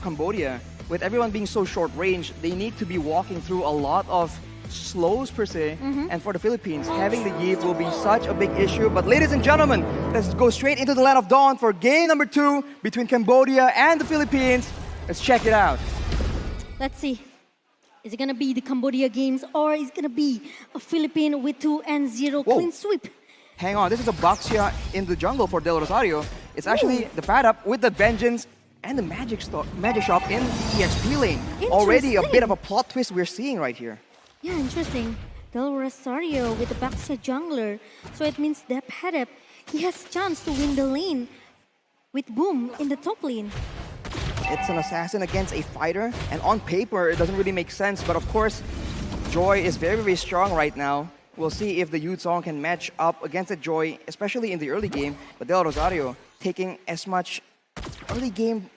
Cambodia, with everyone being so short range, they need to be walking through a lot of slows per se. And for the Philippines, having the Iesf will be such a big issue. But ladies and gentlemen, let's go straight into the land of dawn for game number 2 between Cambodia and the Philippines. Let's check it out. Let's see. Is it going to be the Cambodia games or is it going to be a Philippine with 2-0 clean sweep? Hang on, this is a Baxia in the jungle for Del Rosario. It's actually the pad up with the vengeance and the magic shop in the EXP lane. Already a bit of a plot twist we're seeing right here. Yeah, interesting. Del Rosario with the Baxia jungler. So it means that pad up, he has chance to win the lane with Boom in the top lane. It's an assassin against a fighter, and on paper, it doesn't really make sense. But of course, Joy is very, very strong right now. We'll see if the Youth Song can match up against the Joy, especially in the early game. But Del Rosario taking as much early game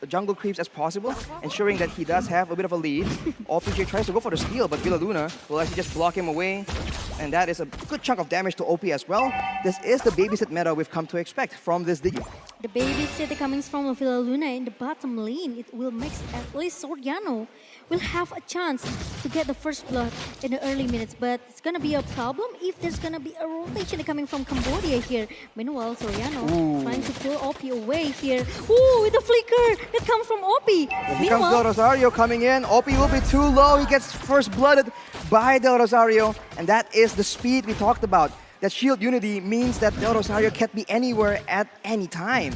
jungle creeps as possible, ensuring that he does have a bit of a lead. OPJ tries to go for the steal, but Villa Luna will actually just block him away. And that is a good chunk of damage to OP as well. This is the babysit meta we've come to expect from this Digi. The babysit coming from Villa Luna in the bottom lane, it will make at least Soriano will have a chance to get the first blood in the early minutes. But it's going to be a problem if there's going to be a rotation coming from Cambodia here. Meanwhile, Soriano trying to pull OP away here. Ooh, with the flicker that comes from OP. Here comes Del Rosario coming in. OP will be too low. He gets first blooded by Del Rosario. And that is the speed we talked about. That shield unity means that Del Rosario can't be anywhere at any time.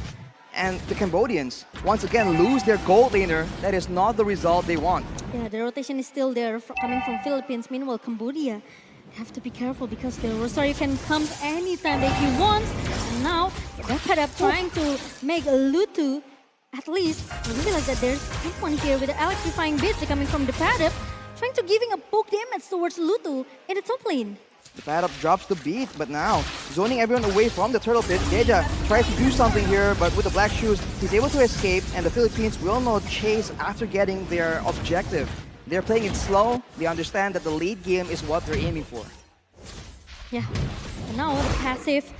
And the Cambodians, once again, lose their gold laner. That is not the result they want. Yeah, the rotation is still there coming from Philippines. Meanwhile, Cambodia have to be careful because Del Rosario can come anytime that he wants. And now, they're pad up trying to make Lutu at least realize that there's someone here with the electrifying bits coming from the pad up, trying to giving a poke damage towards Lutu in the top lane. The pad up drops the beat, but now zoning everyone away from the turtle pit. Deja tries to do something here, but with the black shoes, he's able to escape, and the Philippines will not chase after getting their objective. They're playing it slow. They understand that the late game is what they're aiming for. Yeah, and now the passive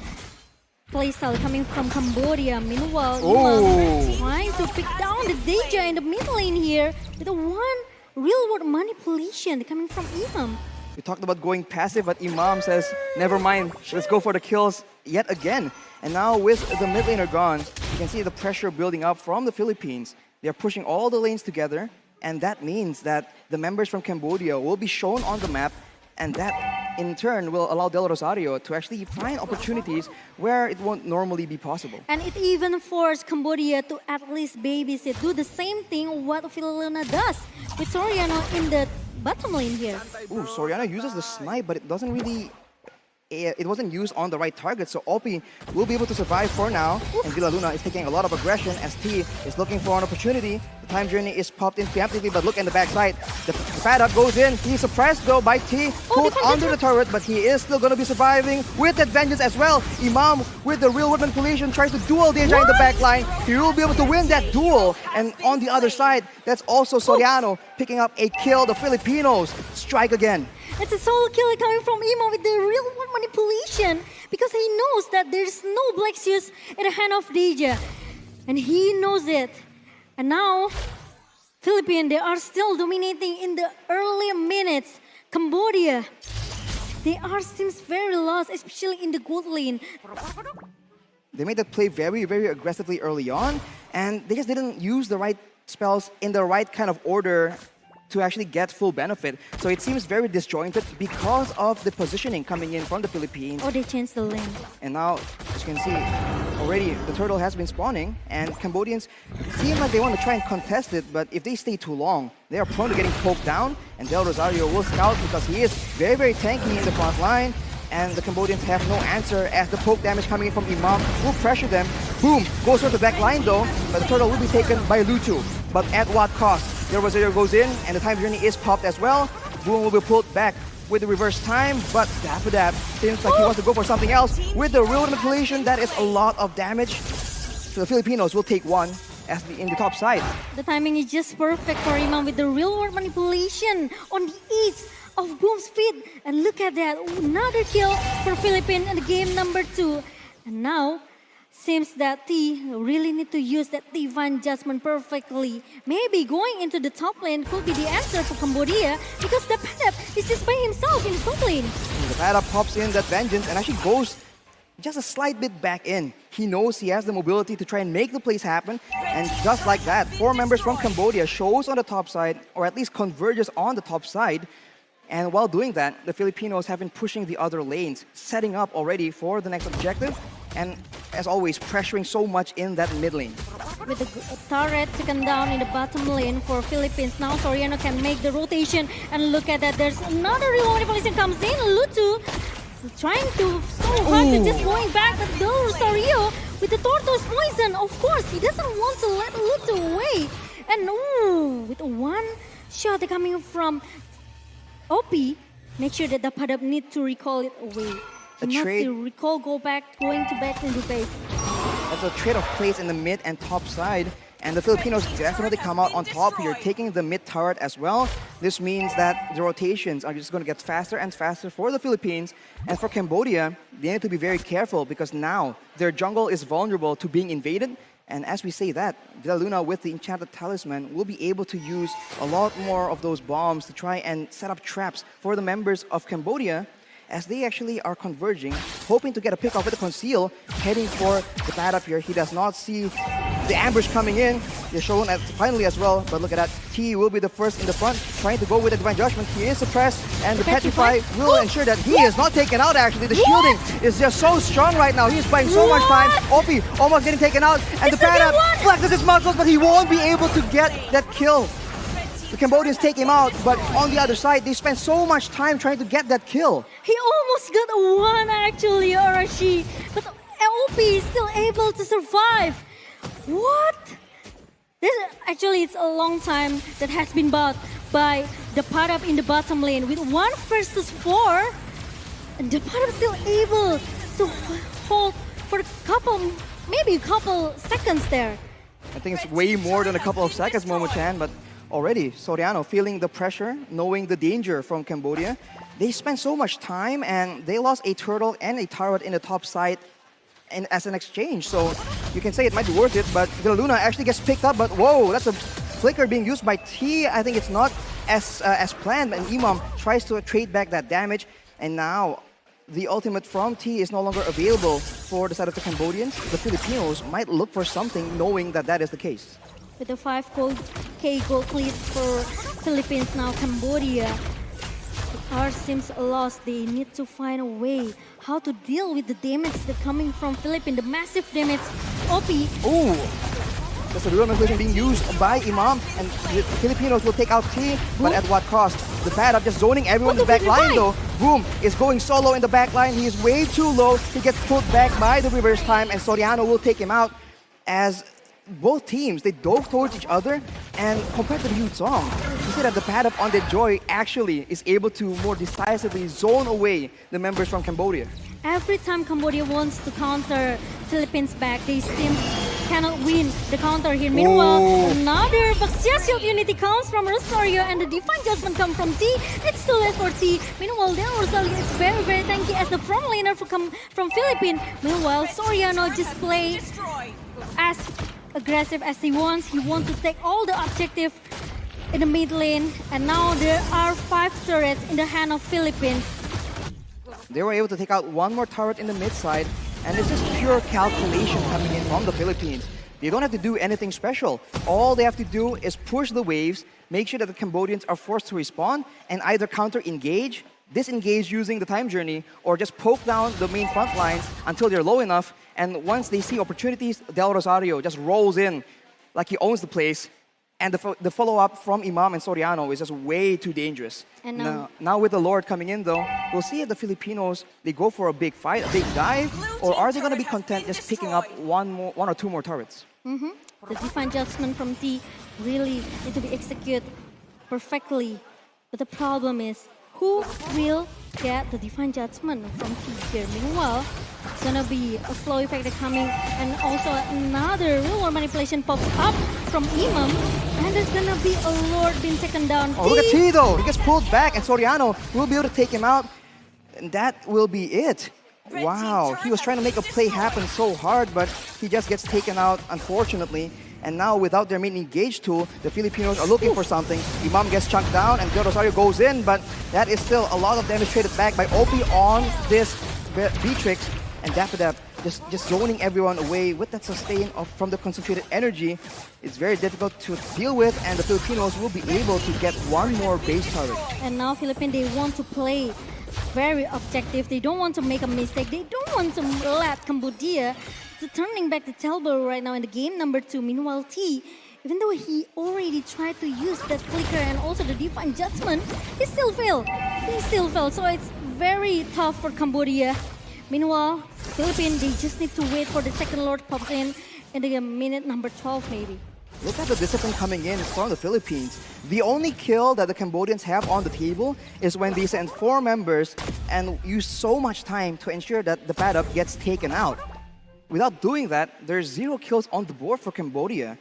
playstyle coming from Cambodia. Meanwhile, Imam trying to pick down the Deja in the mid lane here with a one real-world manipulation coming from Imam. We talked about going passive, but Imam says, never mind, let's go for the kills yet again. And now with the mid laner gone, you can see the pressure building up from the Philippines. They're pushing all the lanes together, and that means that the members from Cambodia will be shown on the map, and that in turn will allow Del Rosario to actually find opportunities where it won't normally be possible. And it even forced Cambodia to at least babysit, do the same thing what Filoluna does with Soriano in the bottom lane here. Ooh, Soriano uses the snipe, but it doesn't really... It wasn't used on the right target, so OP will be able to survive for now. And Villa Luna is taking a lot of aggression as T is looking for an opportunity. The time journey is popped in preemptively, but look in the backside. The pad up goes in. He's suppressed though by T, pulled under the turret, but he is still going to be surviving with that vengeance as well. Imam with the real world manipulation tries to duel Deja in the backline. He will be able to win that duel. And on the other side, that's also Soriano picking up a kill. The Filipinos strike again. It's a solo kill coming from Imo with the real world manipulation because he knows that there's no black shoes in the hand of Deja. And he knows it. And now, Philippines, they are still dominating in the early minutes. Cambodia, they seems very lost, especially in the gold lane. They made that play very, very aggressively early on, and they just didn't use the right spells in the right kind of order to actually get full benefit. So it seems very disjointed because of the positioning coming in from the Philippines. Oh, they changed the lane. And now, as you can see, already the turtle has been spawning, and Cambodians seem like they want to try and contest it, but if they stay too long, they are prone to getting poked down, and Del Rosario will scout because he is very, very tanky in the front line, and the Cambodians have no answer as the poke damage coming in from Imam will pressure them. Boom! Goes for the back line though, but the turtle will be taken by Lutu. But at what cost? Del Rosario goes in, and the time journey is popped as well. Boom will be pulled back with the reverse time, but after that, seems like he wants to go for something else. With the real manipulation, that is a lot of damage. So the Filipinos will take one as in the top side. The timing is just perfect for Imam with the real world manipulation on the east of Boom's feet. And look at that, another kill for Philippines in the game number 2. And now, Seems that T really need to use that divine judgment perfectly. Maybe going into the top lane could be the answer for Cambodia because the Padap is just by himself in the top lane. The Padap pops in that vengeance and actually goes just a slight bit back in. He knows he has the mobility to try and make the plays happen. And just like that, 4 members from Cambodia shows on the top side, or at least converges on the top side. And while doing that, the Filipinos have been pushing the other lanes, setting up already for the next objective. And as always, pressuring so much in that mid lane. With the turret taken down in the bottom lane for Philippines. Now Soriano can make the rotation. And look at that, there's another real manipulation comes in. Lutu trying to so hard to just going back, but Del Rosario with the Tortoise poison. Of course, he doesn't want to let Lutu away. And with one shot coming from OP, make sure that the Padap need to recall it away. A Not trade. to recall, going back into base. That's a trade of plays in the mid and top side. And the Filipinos definitely come out on top here, taking the mid turret as well. This means that the rotations are just going to get faster and faster for the Philippines. And for Cambodia, they need to be very careful because now their jungle is vulnerable to being invaded. And as we say that, Villa Luna with the Enchanted Talisman will be able to use a lot more of those bombs to try and set up traps for the members of Cambodia as they actually are converging, hoping to get a pick off with the Conceal, heading for the pad up here. He does not see the ambush coming in. They're shown at finally as well, but look at that. T will be the first in the front, trying to go with the Divine Judgment. He is suppressed, and the Petrify will ensure that he is not taken out actually. The shielding is just so strong right now. He's buying so much time. Opie almost getting taken out, and the pad up flexes his muscles, but he won't be able to get that kill. The Cambodians take him out, but on the other side, they spend so much time trying to get that kill. He almost got a one actually, Arashi, but OP is still able to survive. What? Actually, it's a long time that has been bought by the Padap in the bottom lane with 1 versus 4. And the Padap still able to hold for a couple, maybe a couple seconds there. I think it's way more than a couple of seconds, Momo-chan, but already Soriano feeling the pressure, knowing the danger from Cambodia. They spent so much time and they lost a turtle and a turret in the top side and as an exchange. So you can say it might be worth it, but Villa Luna actually gets picked up, but whoa, that's a flicker being used by T. I think it's not as planned, and Imam tries to trade back that damage, and now the ultimate from T is no longer available for the side of the Cambodians. The Filipinos might look for something knowing that that is the case. With the 5K gold lead for Philippines now, Cambodia. Ours seems lost. They need to find a way how to deal with the damage that coming from Philippines, the massive damage. OP. Ooh, that's a real manipulation being used by Imam, and the Filipinos will take out T, but at what cost? The pad up just zoning everyone in the back line though. Boom is going solo in the back line. He is way too low. He gets pulled back by the reverse time, and Soriano will take him out as both teams, they dove towards each other, and compared to the Yu Song, you see that the pad up on the Joy actually is able to more decisively zone away the members from Cambodia. Every time Cambodia wants to counter Philippines back, they still cannot win the counter here. Meanwhile, another Baxiacial unity comes from Rosario and the Divine Judgment comes from T. It's too late for T. Meanwhile, then Rosario is very, very tanky as the front laner from Philippines. Meanwhile, Soriano just plays as aggressive as he wants. He wants to take all the objective in the mid lane, and now there are 5 turrets in the hand of Philippines. They were able to take out one more turret in the mid side, and it's just pure calculation coming in from the Philippines. They don't have to do anything special. All they have to do is push the waves, make sure that the Cambodians are forced to respond, and either counter-engage, disengage using the time journey, or just poke down the main front lines until they're low enough. And once they see opportunities, Del Rosario just rolls in like he owns the place. And the follow-up from Imam and Soriano is just way too dangerous. And now with the Lord coming in though, we'll see if the Filipinos, they go for a big fight, a big dive, or are they going to be content just picking up one or two more turrets? The Divine Judgment from T really need to be executed perfectly. But the problem is, who will get the Divine Judgment from T here? Meanwhile, it's gonna be a flow effect coming, and also another real world manipulation pops up from Imam, and there's gonna be a Lord being taken down. Oh, look at T though! He gets pulled back, and Soriano will be able to take him out, and that will be it. Wow, he was trying to make a play happen so hard, but he just gets taken out, unfortunately. And now, without their main engage tool, the Filipinos are looking for something. Imam gets chunked down, and Del Rosario goes in, but that is still a lot of damage traded back by OP on this Beatrix. And Dapper just zoning everyone away with that sustain from the concentrated energy. It's very difficult to deal with, and the Filipinos will be able to get one more base turret. And now Philippines, they want to play very objective. They don't want to make a mistake. They don't want to let Cambodia to turning back the tailball right now in the game number 2. Meanwhile, T, even though he already tried to use that flicker and also the divine judgment, he still failed. He still failed. So it's very tough for Cambodia. Meanwhile, Philippines, they just need to wait for the second Lord pops in the minute number 12 maybe. Look at the discipline coming in from the Philippines. The only kill that the Cambodians have on the table is when they send 4 members and use so much time to ensure that the pad-up gets taken out. Without doing that, there's 0 kills on the board for Cambodia.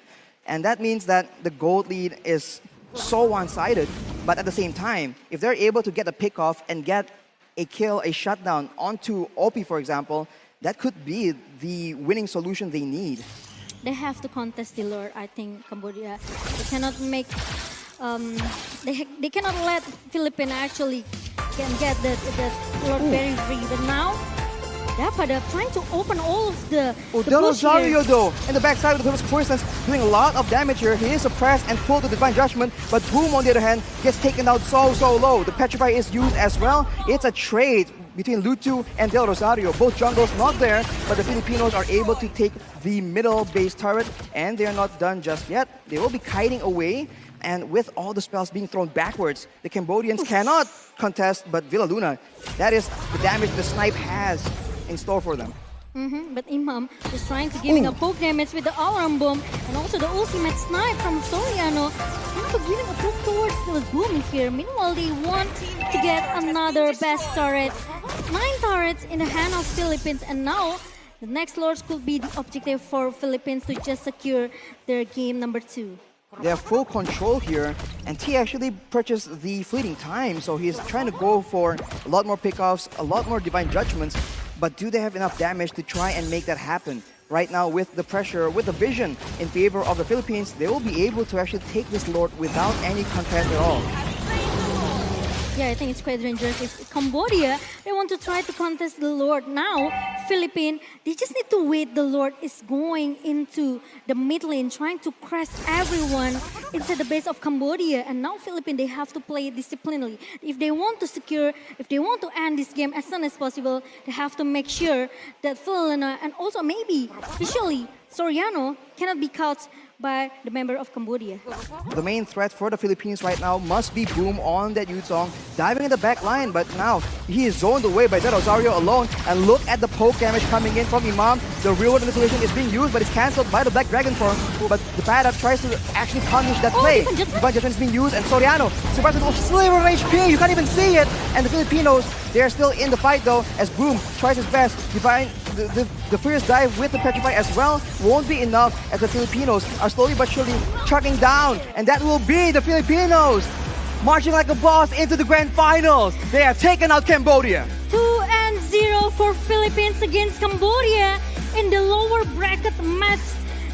And that means that the gold lead is so one-sided. But at the same time, if they're able to get a pick-off and get a kill, a shutdown onto OP, for example, that could be the winning solution they need. They have to contest the Lord, I think, Cambodia. They cannot make, they cannot let Philippines actually can get the Lord very free. But now, they're trying to open all of the Del Rosario, though, in the backside of the Philippines, for instance, doing a lot of damage here. He is suppressed and pulled to Divine Judgment, but Boom, on the other hand, gets taken out so low. The Petrify is used as well. It's a trade between Lutu and Del Rosario. Both jungles not there, but the Filipinos are able to take the middle base turret, and they're not done just yet. They will be kiting away, and with all the spells being thrown backwards, the Cambodians cannot contest, but Villa Luna, that is the damage the snipe has in store for them. But Imam is trying to giving a poke damage with the Aurum Bomb and also the ultimate snipe from Soriano. And giving a poke towards the Boom here. Meanwhile, they want to get another best turret. 9 turrets in the hand of Philippines, and now the next Lords could be the objective for Philippines to just secure their game number 2. They have full control here, and T actually purchased the fleeting time, so he's trying to go for a lot more pickoffs, a lot more Divine Judgments, but do they have enough damage to try and make that happen? Right now, with the pressure, with the vision in favor of the Philippines, they will be able to actually take this Lord without any contest at all. Yeah, I think it's quite dangerous. If Cambodia, they want to try to contest the Lord now, Philippines, they just need to wait. The Lord is going into the mid lane, trying to crush everyone into the base of Cambodia. And now Philippines, they have to play disciplinedly. If they want to secure, if they want to end this game as soon as possible, they have to make sure that Philina and also maybe, especially Soriano, cannot be caught by the member of Cambodia. The main threat for the Philippines right now must be Boom on that Yuzong, diving in the back line, but now he is zoned away by Del Rosario alone, and look at the poke damage coming in from Imam. The real world manipulation is being used, but it's cancelled by the Black Dragon form, but the bad up tries to actually punish that play. Divine Judgment is being used, and Soriano survives with a sliver of HP, you can't even see it, and the Filipinos, they're still in the fight though, as Boom tries his best. The first dive with the Petrify as well won't be enough, as the Filipinos are slowly but surely chugging down, and that will be the Filipinos marching like a boss into the grand finals. They have taken out Cambodia. 2-0 for Philippines against Cambodia in the lower bracket match.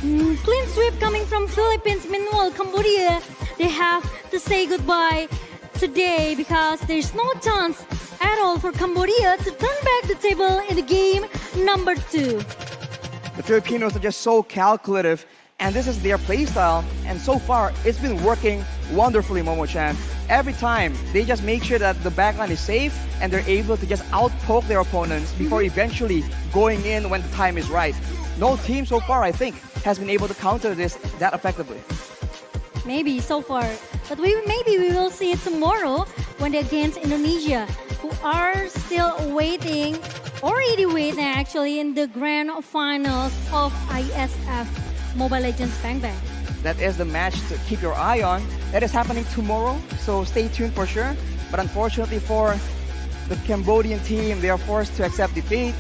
Clean sweep coming from Philippines. Meanwhile, Cambodia, they have to say goodbye today because there's no chance at all for Cambodia to turn back the table in the game number 2. The Filipinos are just so calculative, and this is their playstyle, and so far it's been working wonderfully, Momo-chan. Every time they just make sure that the backline is safe and they're able to just outpoke their opponents before eventually going in when the time is right. No team so far, I think, has been able to counter this that effectively. Maybe so far, but maybe we will see it tomorrow when they're against Indonesia, who are still waiting, already waiting actually in the grand finals of Iesf Mobile Legends Bang Bang. That is the match to keep your eye on. That is happening tomorrow, so stay tuned for sure. But unfortunately for the Cambodian team, they are forced to accept defeat.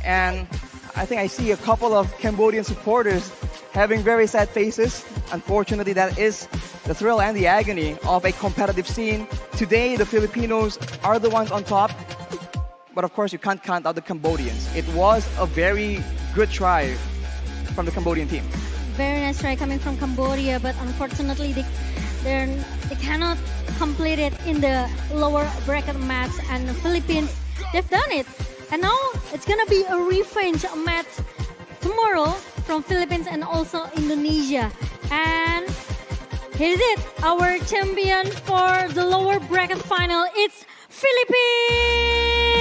And I think I see a couple of Cambodian supporters having very sad faces. Unfortunately, that is the thrill and the agony of a competitive scene. Today, the Filipinos are the ones on top. but of course you can't count out the Cambodians. It was a very good try from the Cambodian team. Very nice try coming from Cambodia, but unfortunately they cannot complete it in the lower bracket match, and the Philippines, they've done it. And now it's gonna be a revenge match tomorrow from Philippines and also Indonesia. And here's it, our champion for the lower bracket final, it's Philippines!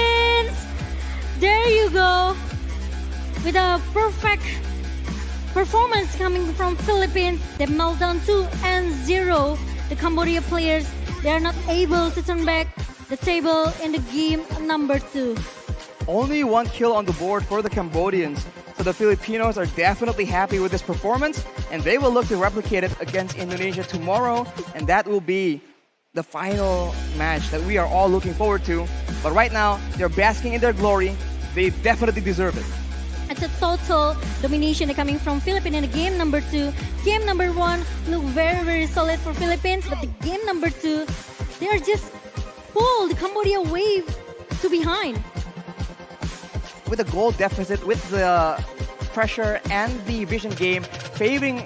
There you go, with a perfect performance coming from Philippines. They melt down 2-0. The Cambodia players, they are not able to turn back the table in the game number 2. Only 1 kill on the board for the Cambodians. So the Filipinos are definitely happy with this performance, and they will look to replicate it against Indonesia tomorrow, and that will be the final match that we are all looking forward to. But right now, they're basking in their glory. They definitely deserve it. It's a total domination coming from Philippines in the game number 2. Game number 1 looked very, very solid for Philippines, but the game number 2, they are just pulled Cambodia way to behind. With the goal deficit, with the pressure and the vision game favoring